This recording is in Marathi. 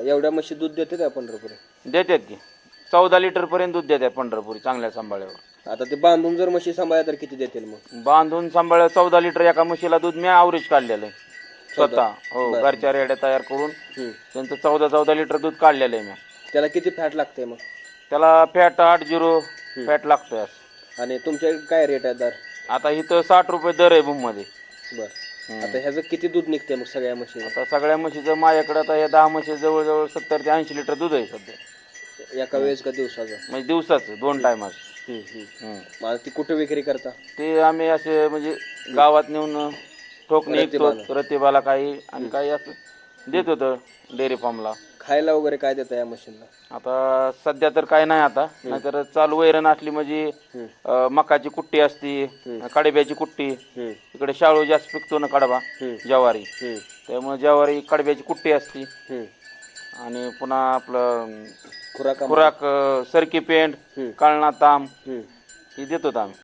एवढ्या म्हशी दूध देते का पंढरपुरी? देतात की 14 लिटरपर्यंत दूध देतात पंढरपुरी चांगल्या सांभाळ्यावर. आता ते बांधून जर म्हशी सांभाळल्या तर किती देतील मग? बांधून सांभाळ 14 लिटर एका म्हशीला दूध मी ॲव्हरेज काढलेलं आहे स्वतः. हो, घरच्या रेड्या तयार करून त्यांचं 14 लिटर दूध काढलेलं आहे मी. त्याला किती फॅट लागते मग? त्याला फॅट 8-0 फॅट लागतोय. आणि तुमच्या काय रेट आहे दर? आता इथं 60 रुपये दर आहे भूममध्ये. बरं, आता ह्याचं किती दूध निघते मग सगळ्या म्हशी? आता सगळ्या म्हशीचं माझ्याकडे आता या 10 म्हशी जवळजवळ 70 ते 80 लिटर दूध आहे सध्या. एका वेळेस का दिवसाचं? म्हणजे दिवसाचं 2 टायमाचं. मग ती कुठे विक्री करता? ते आम्ही असे म्हणजे गावात नेऊन ठोकणे रतिबाला काही आणि काही असं देत होतं डेअरी फार्मला. खायला वगैरे काय देता या मशीनला? आता सध्या तर काय नाही, आता नाहीतर चालू वैरण असली म्हणजे मकाची कुट्टी असती, कडब्याची कुट्टी. इकडे शाळू जास्त पिकतो ना कडबा, ज्वारी, त्यामुळे ज्वारी कडब्याची कुट्टी असती. आणि पुन्हा आपलं खुराक सरकी पेंड, काळणा तांब ही देत होतो आम्ही.